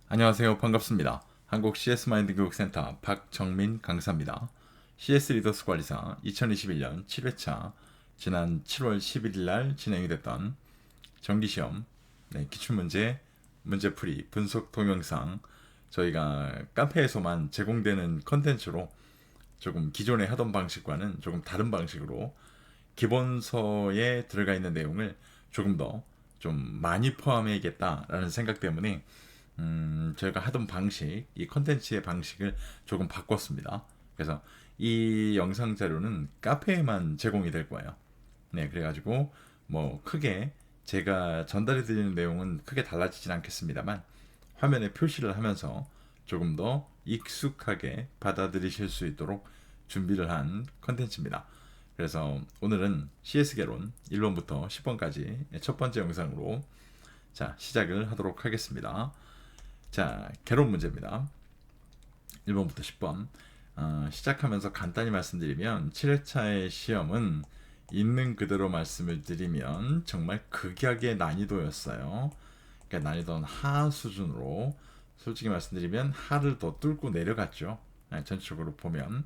안녕하세요. 반갑습니다. 한국 CS 마인드 교육센터 박정민 강사입니다. CS 리더스 관리사 2021년 7회차 지난 7월 11일 날 진행이 됐던 정기시험 기출문제 문제풀이 분석 동영상 저희가 카페에서만 제공되는 컨텐츠로 조금 기존에 하던 방식과는 조금 다른 방식으로 기본서에 들어가 있는 내용을 조금 더 좀 많이 포함해야겠다라는 생각 때문에 저희가 하던 방식, 이 컨텐츠의 방식을 조금 바꿨습니다. 그래서 이 영상 자료는 카페에만 제공이 될 거예요. 네, 그래가지고 뭐 크게 제가 전달해 드리는 내용은 크게 달라지진 않겠습니다만 화면에 표시를 하면서 조금 더 익숙하게 받아들이실 수 있도록 준비를 한 컨텐츠입니다. 그래서 오늘은 CS 개론 1번부터 10번까지 첫 번째 영상으로 자 시작을 하도록 하겠습니다. 자, 개론 문제입니다. 1번부터 10번. 시작하면서 간단히 말씀드리면 7회차의 시험은 있는 그대로 말씀을 드리면 정말 극약의 난이도였어요. 그러니까 난이도는 하 수준으로 솔직히 말씀드리면 하를 더 뚫고 내려갔죠. 전체적으로 보면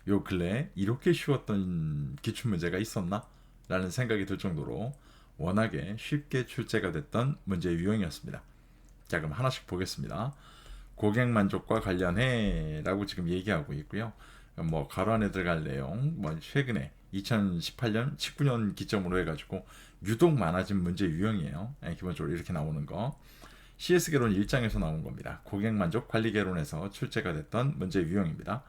요 근래 이렇게 쉬웠던 기출문제가 있었나? 라는 생각이 들 정도로 워낙에 쉽게 출제가 됐던 문제 유형이었습니다. 자, 그럼 하나씩 보겠습니다. 고객 만족과 관련해 라고 지금 얘기하고 있고요. 뭐 가로 안에 들어갈 내용 뭐 최근에 2018년 19년 기점으로 해가지고 유독 많아진 문제 유형이에요. 기본적으로 이렇게 나오는 거 CS 개론 1장에서 나온 겁니다. 고객 만족 관리 개론에서 출제가 됐던 문제 유형입니다.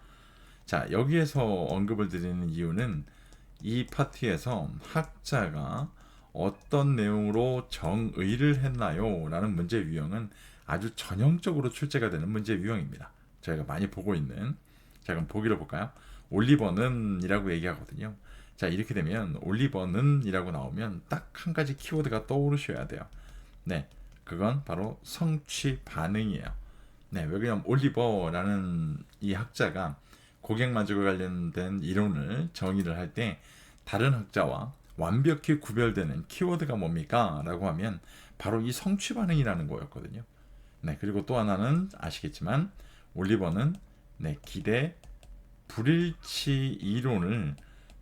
자, 여기에서 언급을 드리는 이유는 이 파트에서 학자가 어떤 내용으로 정의를 했나요? 라는 문제 유형은 아주 전형적으로 출제가 되는 문제 유형입니다. 저희가 많이 보고 있는. 자, 그럼 보기로 볼까요? 올리버는 이라고 얘기하거든요. 자, 이렇게 되면 올리버는 이라고 나오면 딱 한 가지 키워드가 떠오르셔야 돼요. 네, 그건 바로 성취 반응이에요. 네, 왜냐면 올리버라는 이 학자가 고객 만족에 관련된 이론을 정의를 할 때 다른 학자와 완벽히 구별되는 키워드가 뭡니까? 라고 하면 바로 이 성취 반응이라는 거였거든요. 네, 그리고 또 하나는 아시겠지만 올리버는 기대 불일치 이론을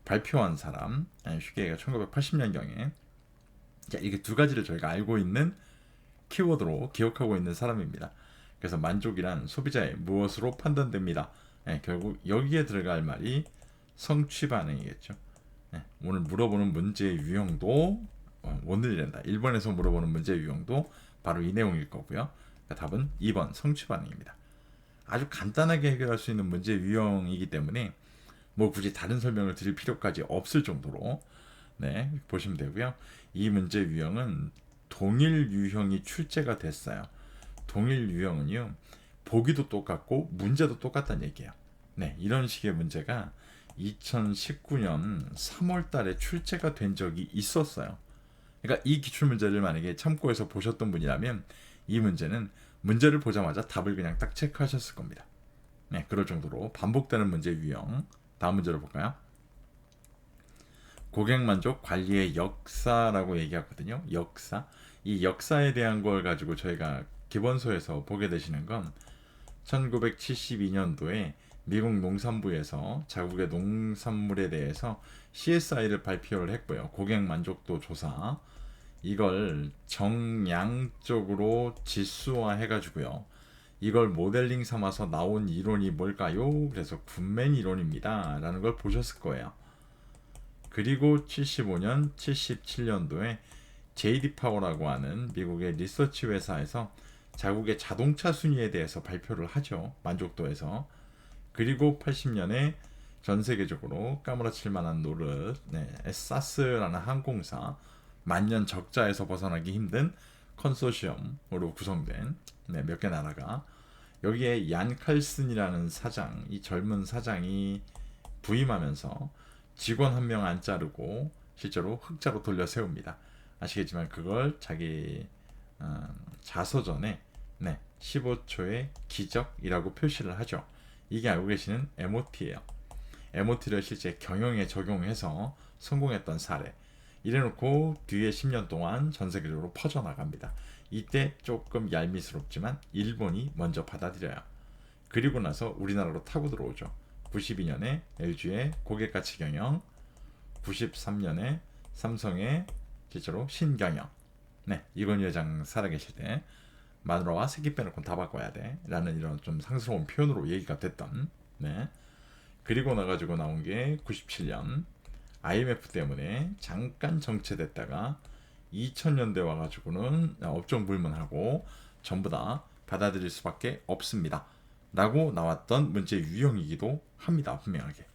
발표한 사람, 쉽게 얘기해 1980년경에 이게 두 가지를 저희가 알고 있는 키워드로 기억하고 있는 사람입니다. 그래서 만족이란 소비자의 무엇으로 판단됩니다. 결국 여기에 들어갈 말이 성취 반응이겠죠. 오늘 물어보는 문제 유형도 오늘이란다. 1번에서 물어보는 문제 유형도 바로 이 내용일 거고요. 그러니까 답은 2번 성취 반응입니다. 아주 간단하게 해결할 수 있는 문제 유형이기 때문에 뭐 굳이 다른 설명을 드릴 필요까지 없을 정도로 보시면 되고요. 이 문제 유형은 동일 유형이 출제가 됐어요. 동일 유형은요, 보기도 똑같고 문제도 똑같다는 얘기예요. 이런 식의 문제가 2019년 3월 달에 출제가 된 적이 있었어요. 그러니까 이 기출문제를 만약에 참고해서 보셨던 분이라면 이 문제는 문제를 보자마자 답을 그냥 딱 체크하셨을 겁니다. 그럴 정도로 반복되는 문제 유형. 다음 문제로 볼까요? 고객만족 관리의 역사라고 얘기하거든요. 역사. 이 역사에 대한 걸 가지고 저희가 기본서에서 보게 되시는 건 1972년도에 미국 농산부에서 자국의 농산물에 대해서 CSI를 발표를 했고요. 고객 만족도 조사. 이걸 정량적으로 지수화 해가지고요. 이걸 모델링 삼아서 나온 이론이 뭘까요? 그래서 굿맨 이론입니다. 라는 걸 보셨을 거예요. 그리고 75년, 77년도에 JD 파워라고 하는 미국의 리서치 회사에서 자국의 자동차 순위에 대해서 발표를 하죠. 만족도에서. 그리고 80년에 전 세계적으로 까무러칠 만한 노릇, 사스라는 항공사, 만년 적자에서 벗어나기 힘든 컨소시엄으로 구성된 몇 개 나라가 여기에 얀 칼슨이라는 사장, 이 젊은 사장이 부임하면서 직원 한 명 안 자르고 실제로 흑자로 돌려 세웁니다. 아시겠지만 그걸 자기 자서전에 15초의 기적이라고 표시를 하죠. 이게 알고 계시는 MOT예요. MOT를 실제 경영에 적용해서 성공했던 사례. 이래놓고 뒤에 10년 동안 전 세계적으로 퍼져나갑니다. 이때 조금 얄미스럽지만 일본이 먼저 받아들여요. 그리고 나서 우리나라로 타고 들어오죠. 92년에 LG의 고객가치 경영, 93년에 삼성의 실제로 신경영. 네, 이건희 회장 살아계실 때 마누라와 새끼 빼놓고 다 바꿔야 돼 라는 이런 좀 상스러운 표현으로 얘기가 됐던. 네. 그리고 나가지고 나온 게 97년 IMF 때문에 잠깐 정체됐다가 2000년대 와가지고는 업종 불문하고 전부 다 받아들일 수밖에 없습니다 라고 나왔던 문제 유형이기도 합니다. 분명하게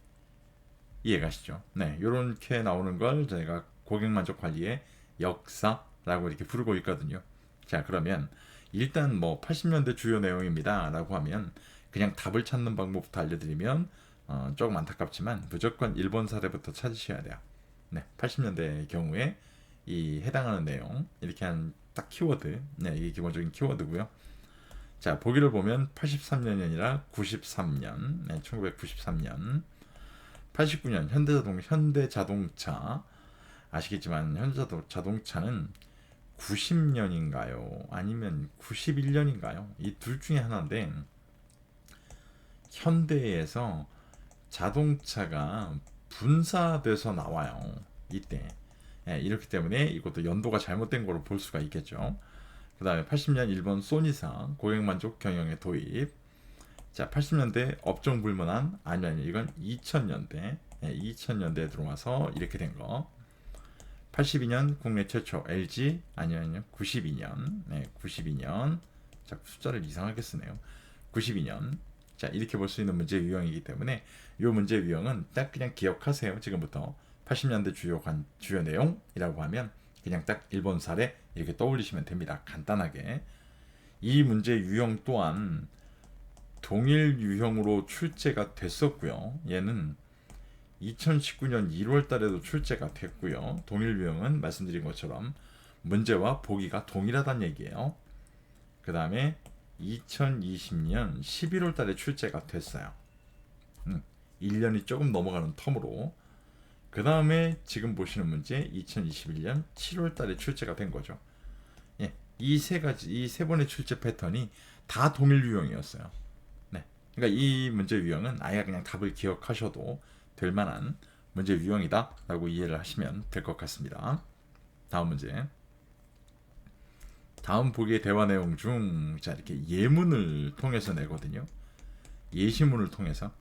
이해가시죠? 네, 이렇게 나오는 걸 저희가 고객만족 관리의 역사라고 이렇게 부르고 있거든요. 자, 그러면 일단 뭐 80년대 주요 내용입니다 라고 하면 그냥 답을 찾는 방법부터 알려드리면 조금 안타깝지만 무조건 일본 사례부터 찾으셔야 돼요. 네, 80년대의 경우에 이 해당하는 내용 이렇게 한 딱 키워드, 네, 이게 기본적인 키워드고요. 자, 보기를 보면 83년이 아니라 93년, 네, 1993년, 89년 현대자동차 아시겠지만 현대자동차는 90년인가요? 아니면 91년인가요? 이 둘 중에 하나인데 현대에서 자동차가 분사돼서 나와요. 이때. 예, 이렇기 때문에 이것도 연도가 잘못된 거로 볼 수가 있겠죠. 그 다음에 80년 일본 소니사 고객만족 경영의 도입. 자, 80년대 업종 불문한 아니면 이건 2000년대 2000년대에 들어와서 이렇게 된 거. 82년 국내 최초 LG 아니면 92년 92년 자 숫자를 이상하게 쓰네요. 92년 자 이렇게 볼 수 있는 문제 유형이기 때문에 이 문제 유형은 딱 그냥 기억하세요. 지금부터 80년대 주요 내용이라고 하면 그냥 딱 일본 사례 이렇게 떠올리시면 됩니다. 간단하게 이 문제 유형 또한 동일 유형으로 출제가 됐었고요. 얘는 2019년 1월 달에도 출제가 됐고요. 동일 유형은 말씀드린 것처럼 문제와 보기가 동일하다는 얘기예요. 그 다음에 2020년 11월 달에 출제가 됐어요. 1년이 조금 넘어가는 텀으로. 그 다음에 지금 보시는 문제 2021년 7월 달에 출제가 된 거죠. 예, 이 세 번의 출제 패턴이 다 동일 유형이었어요. 네, 그러니까 이 문제 유형은 아예 그냥 답을 기억하셔도 될 만한 문제 유형이다 라고 이해를 하시면 될 것 같습니다. 다음 문제. 다음 보기의 대화 내용 중 자 이렇게 예문을 통해서 내거든요. 예시문을 통해서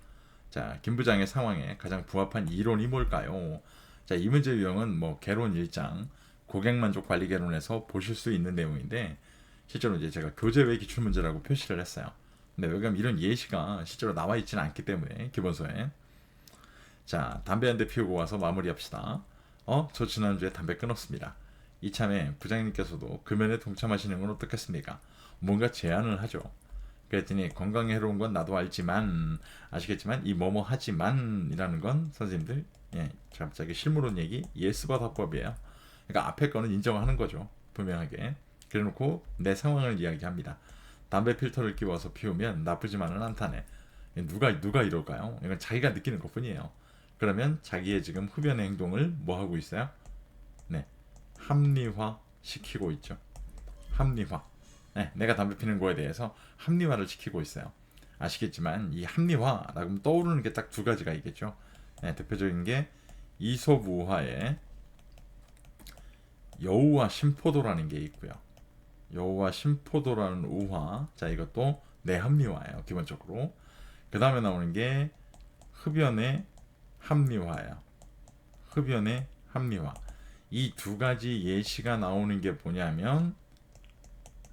자 김 부장의 상황에 가장 부합한 이론이 뭘까요? 자 이 문제 유형은 뭐 개론 1장 고객만족 관리 개론에서 보실 수 있는 내용인데 실제로 이제 제가 교재외 기출 문제라고 표시를 했어요. 근데 왜냐면 이런 예시가 실제로 나와 있지는 않기 때문에 기본서에 자 담배 한 대 피우고 와서 마무리합시다. 저 지난주에 담배 끊었습니다. 이참에 부장님께서도 금연에 동참하시는 건 어떻겠습니까? 뭔가 제안을 하죠. 그랬더니 건강에 해로운 건 나도 알지만 아시겠지만 이 뭐뭐 하지만 이라는 건 선생님들 갑자기 실무론 얘기 예스바 답법이에요. 그러니까 앞에 거는 인정하는 거죠. 분명하게. 그래놓고 내 상황을 이야기합니다. 담배 필터를 끼워서 피우면 나쁘지만은 않다네. 누가 이럴까요? 이건 자기가 느끼는 것뿐이에요. 그러면 자기의 지금 흡연의 행동을 뭐 하고 있어요? 네, 합리화 시키고 있죠. 합리화. 네, 내가 담배 피는 거에 대해서 합리화를 시키고 있어요. 아시겠지만 이 합리화라고 하면 떠오르는 게 딱 두 가지가 있겠죠. 네, 대표적인 게 이솝우화에 여우와 심포도라는 게 있고요. 여우와 심포도라는 우화. 자, 이것도 내합리화예요. 기본적으로. 그 다음에 나오는 게 흡연의 합리화예요. 흡연의 합리화. 이 두 가지 예시가 나오는 게 뭐냐면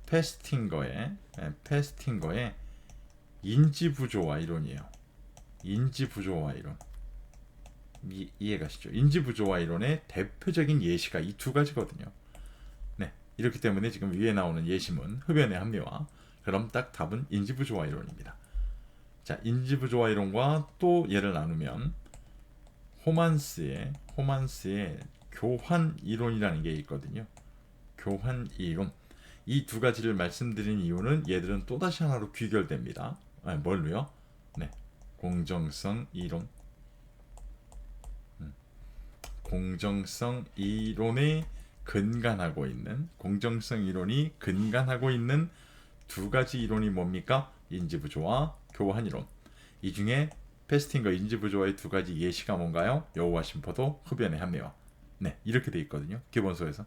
패스팅거의 인지부조화 이론이에요. 인지부조화 이론. 이해가시죠? 인지부조화 이론의 대표적인 예시가 이 두 가지거든요. 네, 이렇기 때문에 지금 위에 나오는 예시문 흡연의 합리화. 그럼 딱 답은 인지부조화 이론입니다. 자, 인지부조화 이론과 또 예를 나누면 호만스의 교환 이론이라는 게 있거든요. 교환 이론. 이 두 가지를 말씀드린 이유는 얘들은 또다시 하나로 귀결됩니다. 뭘로요? 네, 공정성 이론. 공정성 이론의 근간하고 있는, 공정성 이론이 근간하고 있는 두 가지 이론이 뭡니까? 인지부조와 교환 이론. 이 중에 페스팅과 인지부조와의 두 가지 예시가 뭔가요? 여우와 심포도, 흡연의 합리화. 네, 이렇게 돼 있거든요. 기본서에서.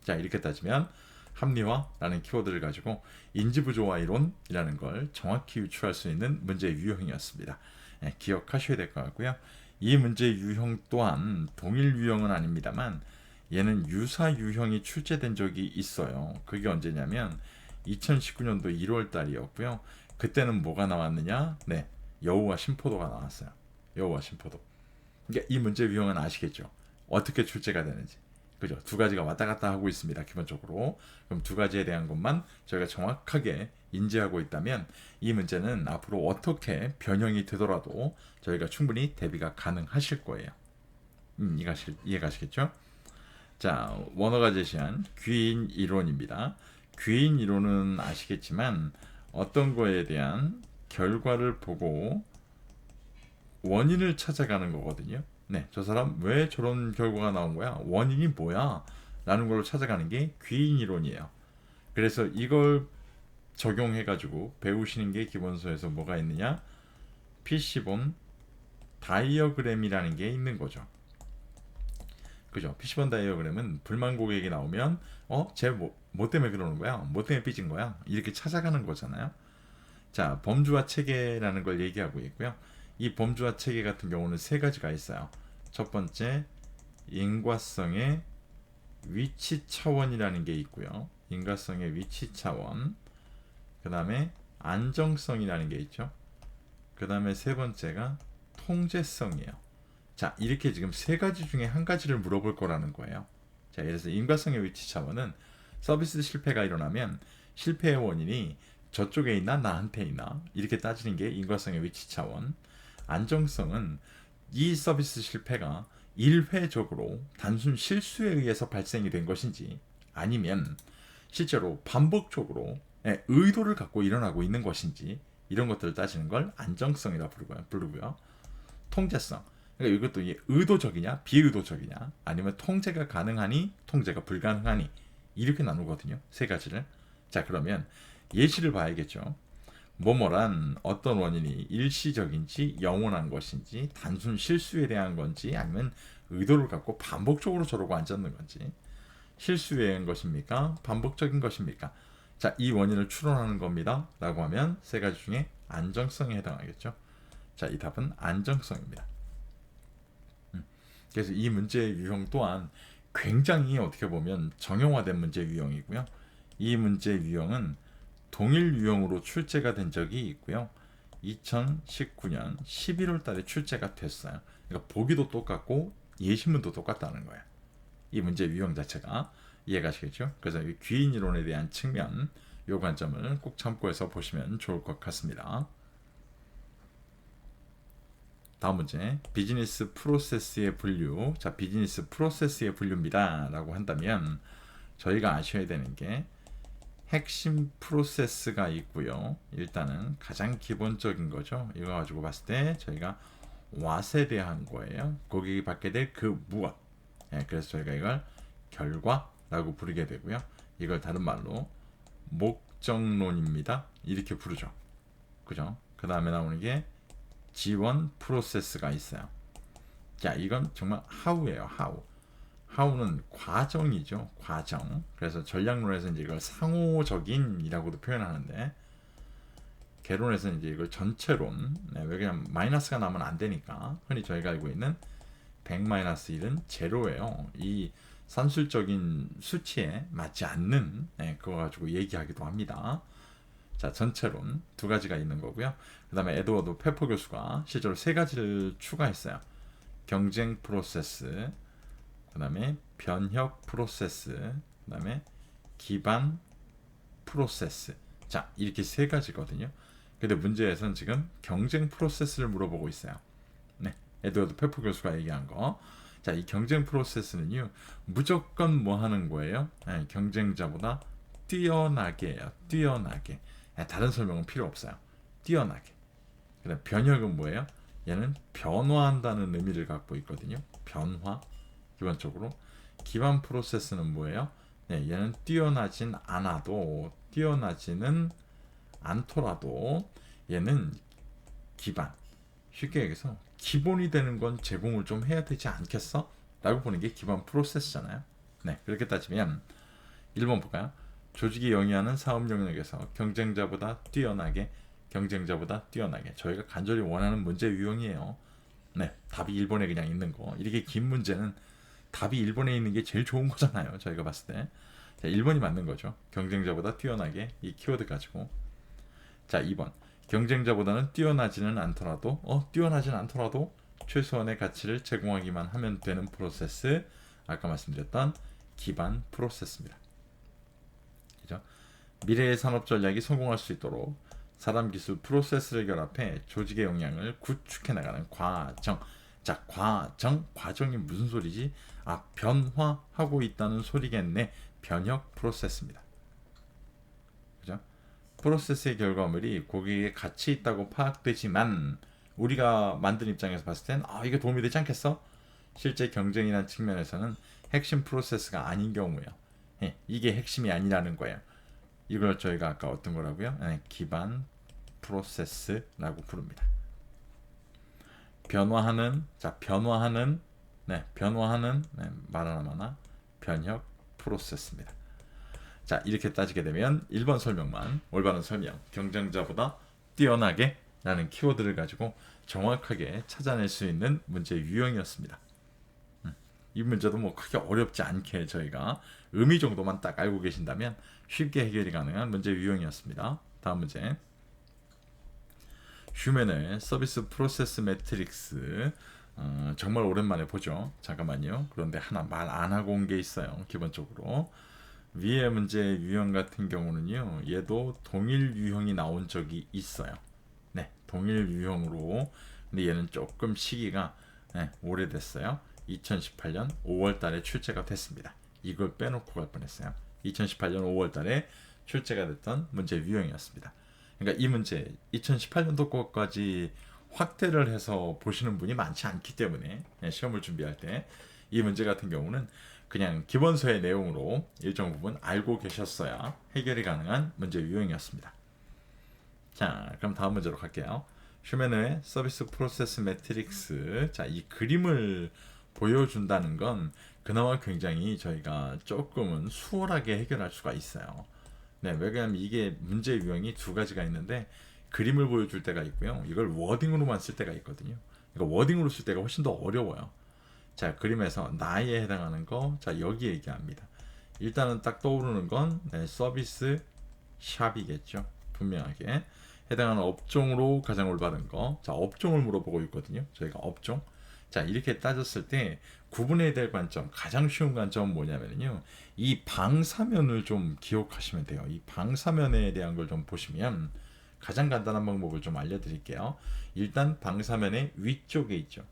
자, 이렇게 따지면 합리화라는 키워드를 가지고 인지부조화 이론이라는 걸 정확히 유추할 수 있는 문제의 유형이었습니다. 네, 기억하셔야 될 것 같고요. 이 문제의 유형 또한 동일 유형은 아닙니다만 얘는 유사 유형이 출제된 적이 있어요. 그게 언제냐면 2019년도 1월 달이었고요. 그때는 뭐가 나왔느냐? 네, 여우와 심포도가 나왔어요. 여우와 심포도. 그러니까 이 문제 유형은 아시겠죠? 어떻게 출제가 되는지. 그죠? 두 가지가 왔다 갔다 하고 있습니다. 기본적으로. 그럼 두 가지에 대한 것만 저희가 정확하게 인지하고 있다면 이 문제는 앞으로 어떻게 변형이 되더라도 저희가 충분히 대비가 가능하실 거예요. 이해가시겠죠? 자, 워너가 제시한 귀인 이론입니다. 귀인 이론은 아시겠지만 어떤 거에 대한 결과를 보고 원인을 찾아가는 거거든요. 네, 저 사람 왜 저런 결과가 나온 거야? 원인이 뭐야? 라는 걸로 찾아가는 게 귀인 이론이에요. 그래서 이걸 적용해가지고 배우시는 게 기본서에서 뭐가 있느냐? PC본 다이어그램이라는 게 있는 거죠. 그죠? PC본 다이어그램은 불만 고객이 나오면 쟤 뭐 때문에 그러는 거야? 뭐 때문에 삐진 거야? 이렇게 찾아가는 거잖아요. 자, 범주와 체계라는 걸 얘기하고 있고요. 이 범주와 체계 같은 경우는 세 가지가 있어요. 첫 번째, 인과성의 위치 차원이라는 게 있고요. 인과성의 위치 차원. 그 다음에 안정성이라는 게 있죠. 그 다음에 세 번째가 통제성이에요. 자, 이렇게 지금 세 가지 중에 한 가지를 물어볼 거라는 거예요. 자, 예를 들어서 인과성의 위치 차원은 서비스 실패가 일어나면 실패의 원인이 저쪽에 있나 나한테 있나 이렇게 따지는 게 인과성의 위치 차원. 안정성은 이 서비스 실패가 일회적으로 단순 실수에 의해서 발생이 된 것인지 아니면 실제로 반복적으로 의도를 갖고 일어나고 있는 것인지 이런 것들을 따지는 걸 안정성이라 부르고요. 통제성. 그러니까 이것도 의도적이냐 비의도적이냐 아니면 통제가 가능하니 통제가 불가능하니 이렇게 나누거든요. 세 가지를. 자, 그러면 예시를 봐야겠죠. 뭐뭐란 어떤 원인이 일시적인지 영원한 것인지 단순 실수에 대한 건지 아니면 의도를 갖고 반복적으로 저러고 앉았는 건지 실수에 의한 것입니까? 반복적인 것입니까? 자, 이 원인을 추론하는 겁니다. 라고 하면 세 가지 중에 안정성에 해당하겠죠. 자, 이 답은 안정성입니다. 그래서 이 문제의 유형 또한 굉장히 어떻게 보면 정형화된 문제 유형이고요. 이 문제 유형은 동일 유형으로 출제가 된 적이 있고요. 2019년 11월 달에 출제가 됐어요. 그러니까 보기도 똑같고 예시문도 똑같다는 거예요. 이 문제 유형 자체가 이해가시겠죠? 그래서 이 귀인 이론에 대한 측면, 요 관점을 꼭 참고해서 보시면 좋을 것 같습니다. 다음 문제, 비즈니스 프로세스의 분류. 자, 비즈니스 프로세스의 분류입니다 라고 한다면 저희가 아셔야 되는 게 핵심 프로세스가 있고요. 일단은 가장 기본적인 거죠. 이거 가지고 봤을 때 저희가 what에 대한 거예요. 거기 받게 될 그 무엇. 그래서 저희가 이걸 결과라고 부르게 되고요. 이걸 다른 말로 목적론입니다. 이렇게 부르죠. 그죠? 그 다음에 나오는 게 지원 프로세스가 있어요. 자, 이건 정말 how예요. how는 과정이죠. 과정. 그래서 전략론에서 이제 이걸 상호적인이라고도 표현하는데 개론에서 이제 이걸 전체론. 왜냐면 마이너스가 나면 안 되니까. 흔히 저희가 알고 있는 100-1은 제로예요. 이 산술적인 수치에 맞지 않는 그거 가지고 얘기하기도 합니다. 자, 전체론 두 가지가 있는 거고요. 그 다음에 에드워드 페퍼 교수가 실제로 세 가지를 추가했어요. 경쟁 프로세스, 그 다음에 변혁 프로세스, 그 다음에 기반 프로세스. 자, 이렇게 세 가지거든요. 근데 문제에서는 지금 경쟁 프로세스를 물어보고 있어요. 네, 에드워드 페퍼 교수가 얘기한 거. 자, 이 경쟁 프로세스는요, 무조건 뭐 하는 거예요? 경쟁자보다 뛰어나게예요. 뛰어나게. 다른 설명은 필요 없어요. 뛰어나게. 그다음 변혁은 뭐예요? 얘는 변화한다는 의미를 갖고 있거든요. 변화. 기본적으로 기반 프로세스는 뭐예요? 네, 얘는 뛰어나진 않아도, 뛰어나지는 않더라도 얘는 기반, 쉽게 얘기해서 기본이 되는 건 제공을 좀 해야 되지 않겠어? 라고 보는 게 기반 프로세스잖아요. 네, 그렇게 따지면 1번 볼까요? 조직이 영위하는 사업 영역에서 경쟁자보다 뛰어나게 저희가 간절히 원하는 문제 유형이에요. 네, 답이 1번에 그냥 있는 거. 이렇게 긴 문제는 답이 1번에 있는 게 제일 좋은 거잖아요. 저희가 봤을 때. 자, 1번이 맞는 거죠. 경쟁자보다 뛰어나게 이 키워드 가지고. 자, 2번. 경쟁자보다는 뛰어나지는 않더라도 최소한의 가치를 제공하기만 하면 되는 프로세스. 아까 말씀드렸던 기반 프로세스입니다. 그죠? 미래의 산업 전략이 성공할 수 있도록 사람, 기술, 프로세스를 결합해 조직의 역량을 구축해 나가는 과정. 자, 과정이 무슨 소리지? 아, 변화하고 있다는 소리겠네. 변혁 프로세스입니다. 그죠? 프로세스의 결과물이 고객에게 가치 있다고 파악되지만 우리가 만든 입장에서 봤을 땐 이게 도움이 되지 않겠어? 실제 경쟁이란 측면에서는 핵심 프로세스가 아닌 경우예요. 이게 핵심이 아니라는 거예요. 이걸 저희가 아까 어떤 거라고요? 기반 프로세스라고 부릅니다. 변화하는 말 하나마나 변혁 프로세스입니다. 자, 이렇게 따지게 되면 1번 설명만, 올바른 설명, 경쟁자보다 뛰어나게 라는 키워드를 가지고 정확하게 찾아낼 수 있는 문제 유형이었습니다. 이 문제도 뭐 크게 어렵지 않게 저희가 의미 정도만 딱 알고 계신다면 쉽게 해결이 가능한 문제 유형이었습니다. 다음 문제. 휴맨의 서비스 프로세스 매트릭스. 정말 오랜만에 보죠. 잠깐만요. 그런데 하나 말 안 하고 온 게 있어요. 기본적으로. 위의 문제 유형 같은 경우는요. 얘도 동일 유형이 나온 적이 있어요. 네, 동일 유형으로. 근데 얘는 조금 시기가 오래됐어요. 2018년 5월 달에 출제가 됐습니다. 이걸 빼놓고 갈 뻔했어요. 2018년 5월 달에 출제가 됐던 문제 유형이었습니다. 그러니까 이 문제 2018년도 거까지 확대를 해서 보시는 분이 많지 않기 때문에 시험을 준비할 때 이 문제 같은 경우는 그냥 기본서의 내용으로 일정 부분 알고 계셨어야 해결이 가능한 문제 유형이었습니다. 자, 그럼 다음 문제로 갈게요. 슈메너의 서비스 프로세스 매트릭스. 자, 이 그림을 보여준다는 건 그나마 굉장히 저희가 조금은 수월하게 해결할 수가 있어요. 네, 왜냐하면 이게 문제 유형이 두 가지가 있는데 그림을 보여줄 때가 있고요. 이걸 워딩으로만 쓸 때가 있거든요. 이거 워딩으로 쓸 때가 훨씬 더 어려워요. 자, 그림에서 나에 해당하는 거, 자, 여기 얘기합니다. 일단은 딱 떠오르는 건 서비스 샵이겠죠. 분명하게. 해당하는 업종으로 가장 올바른 거. 자, 업종을 물어보고 있거든요. 저희가 업종. 자, 이렇게 따졌을 때 구분해야 될 관점, 가장 쉬운 관점은 뭐냐면요. 이 방사면을 좀 기억하시면 돼요. 이 방사면에 대한 걸 좀 보시면 가장 간단한 방법을 좀 알려드릴게요. 일단 방사면의 위쪽에 있죠.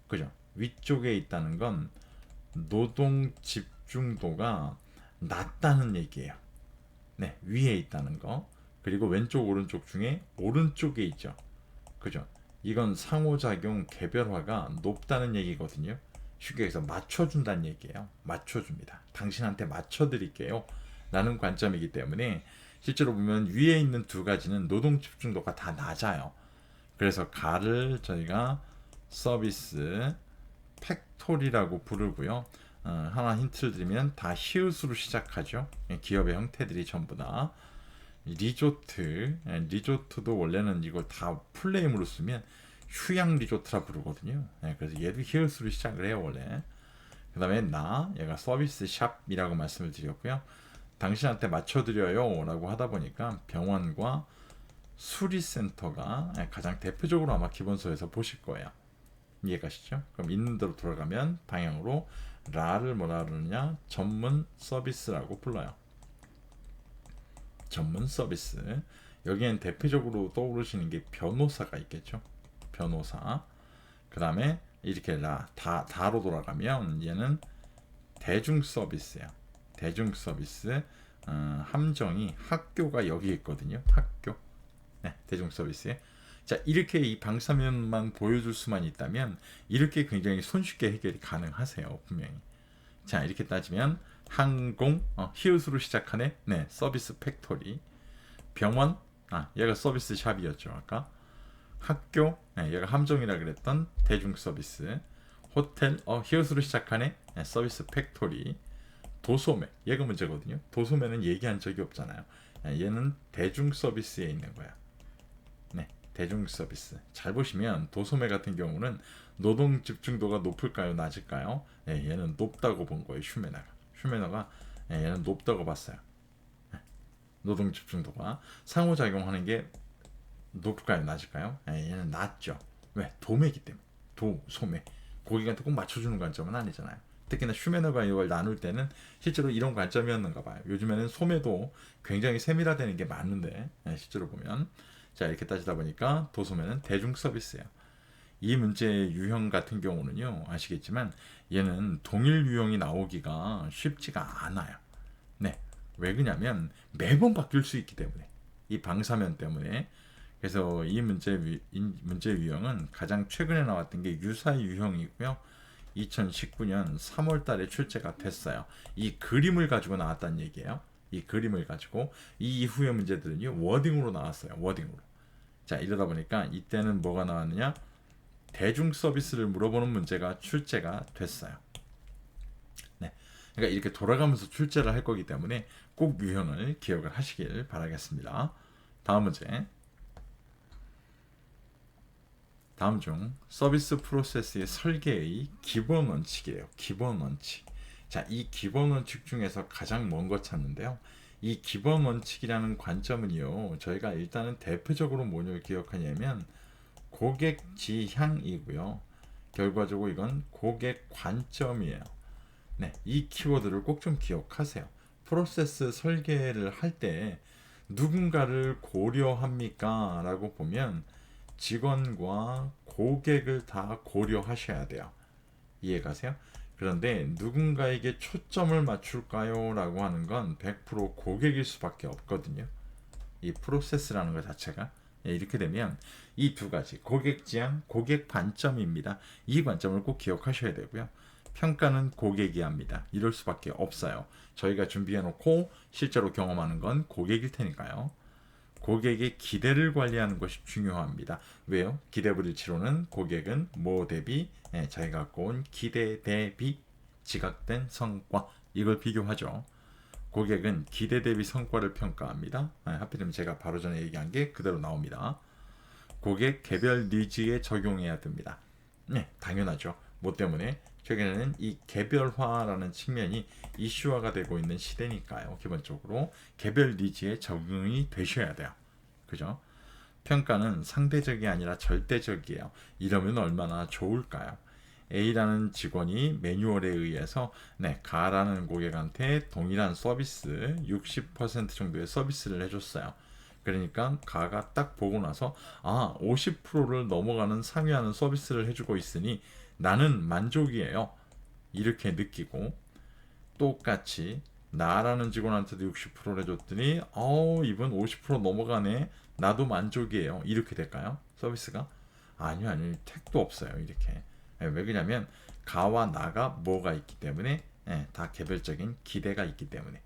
그죠? 위쪽에 있다는 건 노동 집중도가 낮다는 얘기예요. 네, 위에 있다는 거. 그리고 왼쪽 오른쪽 중에 오른쪽에 있죠. 그죠? 이건 상호작용 개별화가 높다는 얘기거든요. 쉽게 해서 맞춰준다는 얘기예요. 맞춰줍니다. 당신한테 맞춰드릴게요. 라는 관점이기 때문에 실제로 보면 위에 있는 두 가지는 노동 집중도가 다 낮아요. 그래서 가를 저희가 서비스 팩토리라고 부르고요. 하나 힌트를 드리면 다 히읗으로 시작하죠. 기업의 형태들이 전부 다. 리조트도 원래는 이걸 다 풀네임으로 쓰면 휴양 리조트라 부르거든요. 그래서 얘도 히읗으로 시작을 해요 원래. 그 다음에 얘가 서비스 샵이라고 말씀을 드렸고요. 당신한테 맞춰드려요 라고 하다 보니까 병원과 수리센터가 가장 대표적으로 아마 기본서에서 보실 거예요. 이해가시죠? 그럼 있는 대로 돌아가면 방향으로 라를 뭐라 그러느냐, 전문 서비스라고 불러요. 전문 서비스. 여기엔 대표적으로 떠오르시는 게 변호사가 있겠죠. 변호사. 그 다음에 이렇게 다로 돌아가면 얘는 대중 서비스예요. 대중 서비스. 함정이 학교가 여기 있거든요. 학교. 네, 대중 서비스에. 자, 이렇게 이 방사면만 보여줄 수만 있다면 이렇게 굉장히 손쉽게 해결이 가능하세요. 분명히. 자, 이렇게 따지면 항공, 히읗으로 시작하네. 네, 서비스 팩토리. 병원, 얘가 서비스 샵이었죠. 아까. 학교, 네, 얘가 함정이라 그랬던 대중 서비스. 호텔, 히읗으로 시작하네. 네, 서비스 팩토리. 도소매, 얘가 문제거든요. 도소매는 얘기한 적이 없잖아요. 얘는 대중 서비스에 있는 거야. 네, 대중 서비스. 잘 보시면 도소매 같은 경우는 노동 집중도가 높을까요, 낮을까요? 네, 얘는 높다고 본 거예요. 슈메너가 얘는 높다고 봤어요. 노동 집중도가 상호작용하는 게 높을까요, 낮을까요? 얘는 낮죠. 왜? 도매기 때문에. 도소매. 고객한테 꼭 맞춰주는 관점은 아니잖아요. 특히나 슈메너가 이걸 나눌 때는 실제로 이런 관점이었는가 봐요. 요즘에는 소매도 굉장히 세밀화되는 게 많은데 실제로 보면 자, 이렇게 따지다 보니까 도소매는 대중 서비스예요. 이 문제의 유형 같은 경우는요, 아시겠지만 얘는 동일 유형이 나오기가 쉽지가 않아요. 네, 왜 그러냐면 매번 바뀔 수 있기 때문에, 이 방사면 때문에. 그래서 이 문제 유형은 가장 최근에 나왔던 게 유사 유형이고요. 2019년 3월 달에 출제가 됐어요. 이 그림을 가지고 나왔다는 얘기예요. 이 그림을 가지고 이 이후의 문제들은요, 워딩으로 나왔어요. 워딩으로. 자, 이러다 보니까 이때는 뭐가 나왔느냐? 대중 서비스를 물어보는 문제가 출제가 됐어요. 네. 그러니까 이렇게 돌아가면서 출제를 할 거기 때문에 꼭 유형을 기억을 하시길 바라겠습니다. 다음 문제. 다음 중 서비스 프로세스의 설계의 기본 원칙이에요. 기본 원칙. 자, 이 기본 원칙 중에서 가장 먼 거 찾는데요. 이 기본 원칙이라는 관점은요, 저희가 일단은 대표적으로 뭐를 기억하냐면 고객 지향이고요. 결과적으로 이건 고객 관점이에요. 네, 이 키워드를 꼭 좀 기억하세요. 프로세스 설계를 할 때 누군가를 고려합니까? 라고 보면 직원과 고객을 다 고려하셔야 돼요. 이해가세요? 그런데 누군가에게 초점을 맞출까요? 라고 하는 건 100% 고객일 수밖에 없거든요. 이 프로세스라는 것 자체가. 이렇게 되면 이 두 가지, 고객 지향, 고객 관점입니다. 이 관점을 꼭 기억하셔야 되고요. 평가는 고객이 합니다. 이럴 수밖에 없어요. 저희가 준비해 놓고 실제로 경험하는 건 고객일 테니까요. 고객의 기대를 관리하는 것이 중요합니다. 왜요? 기대불일치로는 고객은 뭐 대비 자기가 갖고 온 기대 대비 지각된 성과, 이걸 비교하죠. 고객은 기대 대비 성과를 평가합니다. 하필이면 제가 바로 전에 얘기한 게 그대로 나옵니다. 고객 개별 니즈에 적용해야 됩니다. 네, 당연하죠. 뭐 때문에? 최근에는 이 개별화라는 측면이 이슈화가 되고 있는 시대니까요. 기본적으로 개별 니즈에 적용이 되셔야 돼요. 그죠? 평가는 상대적이 아니라 절대적이에요. 이러면 얼마나 좋을까요? A라는 직원이 매뉴얼에 의해서 가라는 고객한테 동일한 서비스 60% 정도의 서비스를 해줬어요. 그러니까 가가 딱 보고 나서 50%를 넘어가는 상회하는 서비스를 해주고 있으니 나는 만족이에요. 이렇게 느끼고, 똑같이 나라는 직원한테도 60%를 해줬더니 이분 50% 넘어가네, 나도 만족이에요. 이렇게 될까요? 서비스가? 아니요, 택도 없어요. 이렇게. 왜 그러냐면 가와 나가 뭐가 있기 때문에, 다 개별적인 기대가 있기 때문에.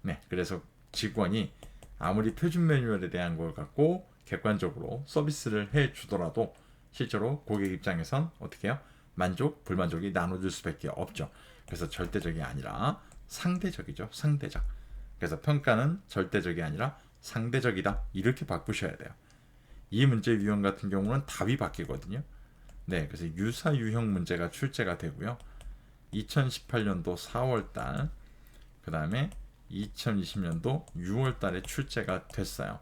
네, 그래서 직원이 아무리 표준 매뉴얼에 대한 걸 갖고 객관적으로 서비스를 해주더라도 실제로 고객 입장에선 어떻게 해요? 만족, 불만족이 나눠질 수밖에 없죠. 그래서 절대적이 아니라 상대적이죠. 상대적. 그래서 평가는 절대적이 아니라 상대적이다. 이렇게 바꾸셔야 돼요. 이 문제 유형 같은 경우는 답이 바뀌거든요. 네, 그래서 유사 유형 문제가 출제가 되고요. 2018년도 4월달, 그 다음에 2020년도 6월달에 출제가 됐어요.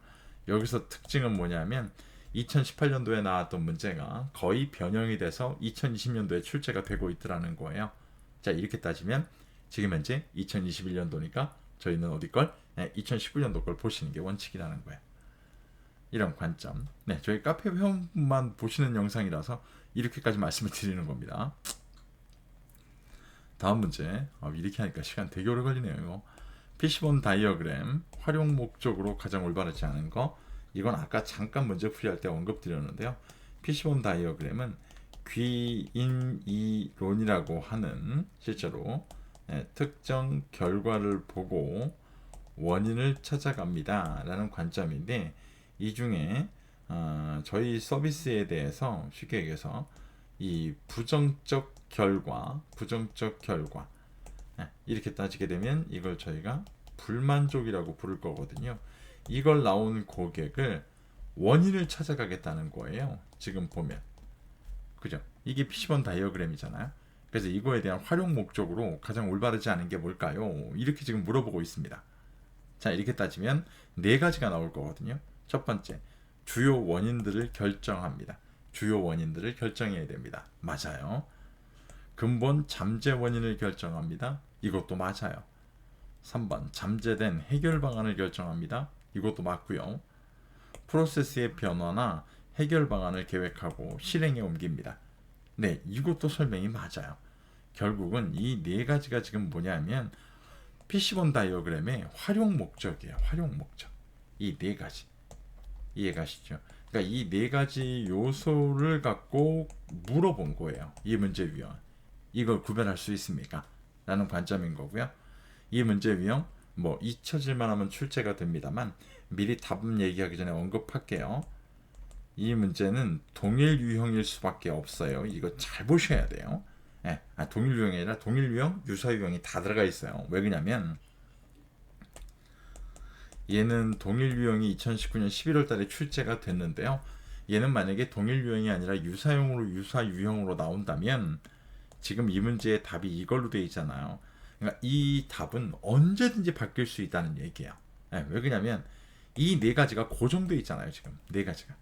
여기서 특징은 뭐냐면 2018년도에 나왔던 문제가 거의 변형이 돼서 2020년도에 출제가 되고 있더라는 거예요. 자, 이렇게 따지면 지금 현재 2021년도니까 저희는 어디 걸? 2019년도 걸 보시는 게 원칙이라는 거예요. 이런 관점. 네, 저희 카페 회원만 보시는 영상이라서 이렇게까지 말씀을 드리는 겁니다. 다음 문제. 이렇게 하니까 시간 되게 오래 걸리네요. 이거. 피시본 다이어그램 활용 목적으로 가장 올바르지 않은 거. 이건 아까 잠깐 문제 풀이할 때 언급드렸는데요. 피시본 다이어그램은 귀인이론이라고 하는 실제로 특정 결과를 보고 원인을 찾아갑니다 라는 관점인데, 이 중에 저희 서비스에 대해서 쉽게 얘기해서 이 부정적 결과 이렇게 따지게 되면 이걸 저희가 불만족이라고 부를 거거든요. 이걸 나온 고객을 원인을 찾아가겠다는 거예요. 지금 보면 그죠? 이게 피시본 다이어그램이잖아요. 그래서 이거에 대한 활용 목적으로 가장 올바르지 않은 게 뭘까요? 이렇게 지금 물어보고 있습니다. 자, 이렇게 따지면 네 가지가 나올 거거든요. 첫 번째, 주요 원인들을 결정합니다. 주요 원인들을 결정해야 됩니다. 맞아요. 근본 잠재 원인을 결정합니다. 이것도 맞아요. 3번, 잠재된 해결 방안을 결정합니다. 이것도 맞고요. 프로세스의 변화나 해결 방안을 계획하고 실행에 옮깁니다. 네, 이것도 설명이 맞아요. 결국은 이 네 가지가 지금 뭐냐면 피시본 다이어그램의 활용 목적이에요. 활용 목적. 이 네 가지. 이해가시죠? 그러니까 이 네 가지 요소를 갖고 물어본 거예요. 이 문제 유형. 이걸 구별할 수 있습니까? 라는 관점인 거고요. 이 문제 유형 뭐 잊혀질만 하면 출제가 됩니다만 미리 답 얘기하기 전에 언급할게요. 이 문제는 동일 유형일 수밖에 없어요. 이거 잘 보셔야 돼요. 동일 유형이 아니라 동일 유형, 유사 유형이 다 들어가 있어요. 왜 그러냐면 얘는 동일 유형이 2019년 11월 달에 출제가 됐는데요. 얘는 만약에 동일 유형이 아니라 유사형으로 유사 유형으로 나온다면 지금 이 문제의 답이 이걸로 돼 있잖아요. 그러니까 이 답은 언제든지 바뀔 수 있다는 얘기예요. 왜 그러냐면 이 네 가지가 고정돼 있잖아요. 지금 네 가지가.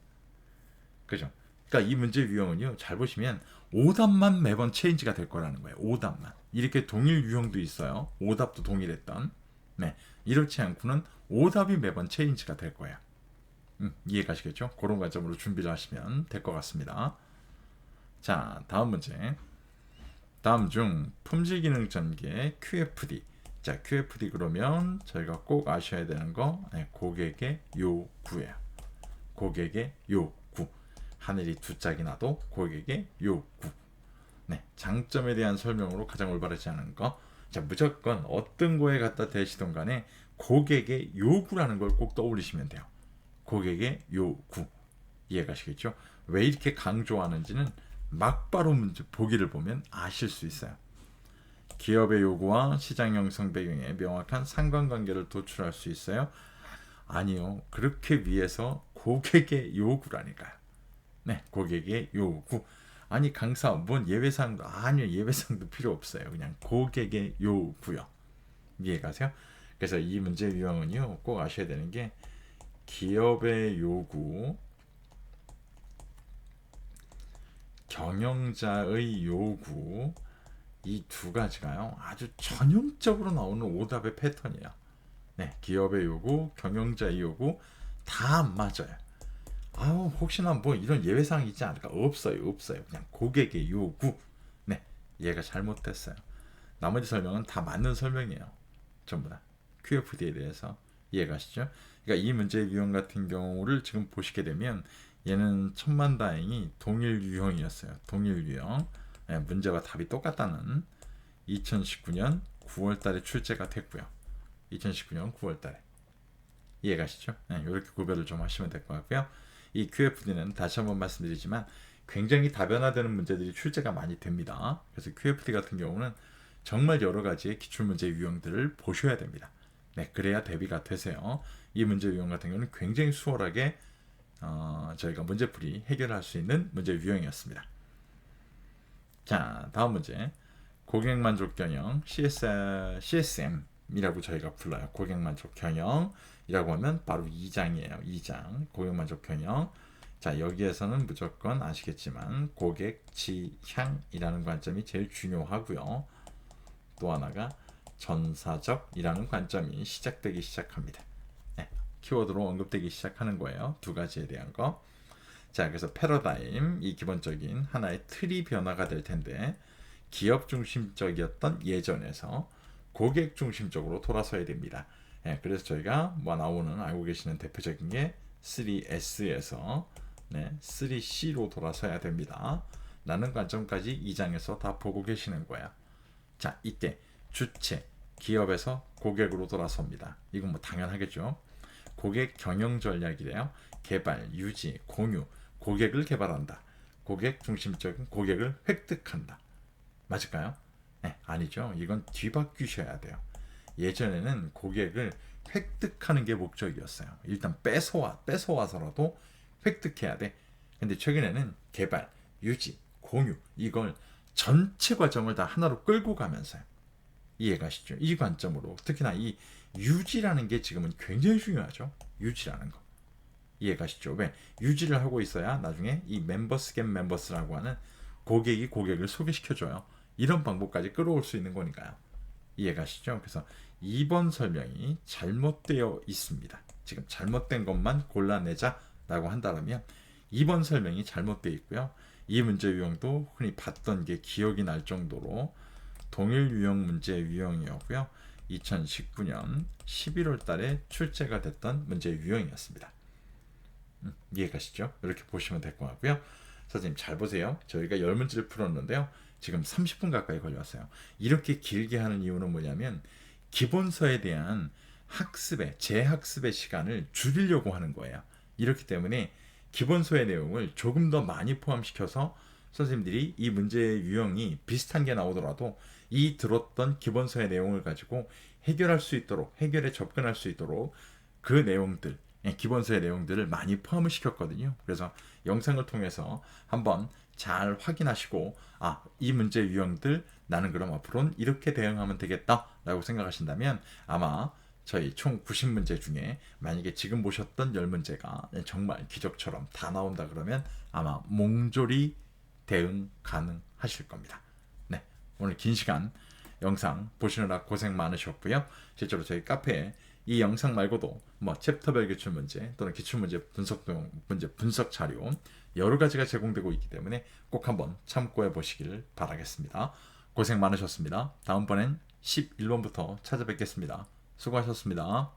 그죠? 그러니까 이 문제 유형은요. 잘 보시면 오답만 매번 체인지가 될 거라는 거예요. 오답만. 이렇게 동일 유형도 있어요. 오답도 동일했던. 네. 이렇지 않고는 오답이 매번 체인지가 될 거예요. 이해가시겠죠? 그런 관점으로 준비를 하시면 될 것 같습니다. 자, 다음 문제. 다음 중 품질 기능 전개 QFD. 자, QFD 그러면 저희가 꼭 아셔야 되는 거 고객의 요구예요. 고객의 요구. 하늘이 두 짝이 나도 고객의 요구. 네, 장점에 대한 설명으로 가장 올바르지 않은 거. 자, 무조건 어떤 거에 갖다 대시던 간에 고객의 요구라는 걸 꼭 떠올리시면 돼요. 고객의 요구. 이해가시겠죠? 왜 이렇게 강조하는지는 막바로 문제 보기를 보면 아실 수 있어요. 기업의 요구와 시장 형성 배경에 명확한 상관관계를 도출할 수 있어요? 아니요. 그렇게 위해서 고객의 요구라니까요. 네, 고객의 요구. 아니 강사 뭔 예외사항도 아니요. 예외사항도 필요 없어요. 그냥 고객의 요구요. 이해가세요? 그래서 이 문제 유형은요. 꼭 아셔야 되는 게 기업의 요구, 경영자의 요구 이 두 가지가요. 아주 전형적으로 나오는 오답의 패턴이에요. 네, 기업의 요구, 경영자의 요구 다 안 맞아요. 아우 혹시나 뭐 이런 예외사항이 있지 않을까? 없어요. 그냥 고객의 요구. 네, 얘가 잘못됐어요. 나머지 설명은 다 맞는 설명이에요. 전부 다. QFD에 대해서 이해가시죠? 그러니까 이 문제 유형 같은 경우를 지금 보시게 되면 얘는 천만다행히 동일 유형이었어요. 동일 유형. 문제와 답이 똑같다는 2019년 9월 달에 출제가 됐고요. 2019년 9월 달에. 이해가시죠? 이렇게 구별을 좀 하시면 될 것 같고요. 이 QFD는 다시 한번 말씀드리지만 굉장히 다변화되는 문제들이 출제가 많이 됩니다. 그래서 QFD 같은 경우는 정말 여러 가지의 기출문제 유형들을 보셔야 됩니다. 네, 그래야 대비가 되세요. 이 문제 유형 같은 경우는 굉장히 수월하게 저희가 문제풀이 해결할 수 있는 문제 유형이었습니다. 자, 다음 문제. 고객만족 경영 CSM이라고 저희가 불러요. 고객만족 경영이라고 하면 바로 2장이에요. 2장 고객만족 경영. 자, 여기에서는 무조건 아시겠지만 고객 지향이라는 관점이 제일 중요하고요. 또 하나가 전사적이라는 관점이 시작되기 시작합니다. 네, 키워드로 언급되기 시작하는 거예요. 두 가지에 대한 거. 자, 그래서 패러다임, 이 기본적인 하나의 틀이 변화가 될 텐데 기업 중심적이었던 예전에서 고객 중심적으로 돌아서야 됩니다. 그래서 저희가 뭐 나오는 알고 계시는 대표적인 게 3S에서 3C로 돌아서야 됩니다. 라는 관점까지 2장에서 다 보고 계시는 거예요. 자, 이때 주체, 기업에서 고객으로 돌아섭니다. 이건 뭐 당연하겠죠. 고객 경영 전략이래요. 개발, 유지, 공유, 고객을 개발한다. 고객 중심적인 고객을 획득한다. 맞을까요? 네, 아니죠. 이건 뒤바뀌셔야 돼요. 예전에는 고객을 획득하는 게 목적이었어요. 일단 뺏어와서라도 획득해야 돼. 근데 최근에는 개발, 유지, 공유 이걸 전체 과정을 다 하나로 끌고 가면서요. 이해가시죠? 이 관점으로 특히나 이 유지라는 게 지금은 굉장히 중요하죠. 유지라는 거. 이해가시죠? 왜? 유지를 하고 있어야 나중에 이 멤버스 겟 멤버스라고 하는 고객이 고객을 소개시켜줘요. 이런 방법까지 끌어올 수 있는 거니까요. 이해가시죠? 그래서 2번 설명이 잘못되어 있습니다. 지금 잘못된 것만 골라내자라고 한다면 2번 설명이 잘못되어 있고요. 이 문제 유형도 흔히 봤던 게 기억이 날 정도로 동일 유형 문제 유형이었고요. 2019년 11월 달에 출제가 됐던 문제 유형이었습니다. 이해가시죠? 이렇게 보시면 될 것 같고요. 선생님 잘 보세요. 저희가 10문제를 풀었는데요. 지금 30분 가까이 걸려왔어요. 이렇게 길게 하는 이유는 뭐냐면 기본서에 대한 재학습의 시간을 줄이려고 하는 거예요. 이렇기 때문에 기본서의 내용을 조금 더 많이 포함시켜서 선생님들이 이 문제의 유형이 비슷한 게 나오더라도 이 들었던 기본서의 내용을 가지고 해결에 접근할 수 있도록 그 내용들, 기본서의 내용들을 많이 포함을 시켰거든요. 그래서 영상을 통해서 한번 잘 확인하시고 이 문제 유형들 나는 그럼 앞으로는 이렇게 대응하면 되겠다라고 생각하신다면 아마 저희 총 90문제 중에 만약에 지금 보셨던 10문제가 정말 기적처럼 다 나온다 그러면 아마 몽졸이 대응 가능하실 겁니다. 네, 오늘 긴 시간 영상 보시느라 고생 많으셨고요. 실제로 저희 카페에 이 영상 말고도 뭐 챕터별 기출문제 또는 기출문제 분석 자료 여러 가지가 제공되고 있기 때문에 꼭 한번 참고해 보시길 바라겠습니다. 고생 많으셨습니다. 다음번엔 11번부터 찾아뵙겠습니다. 수고하셨습니다.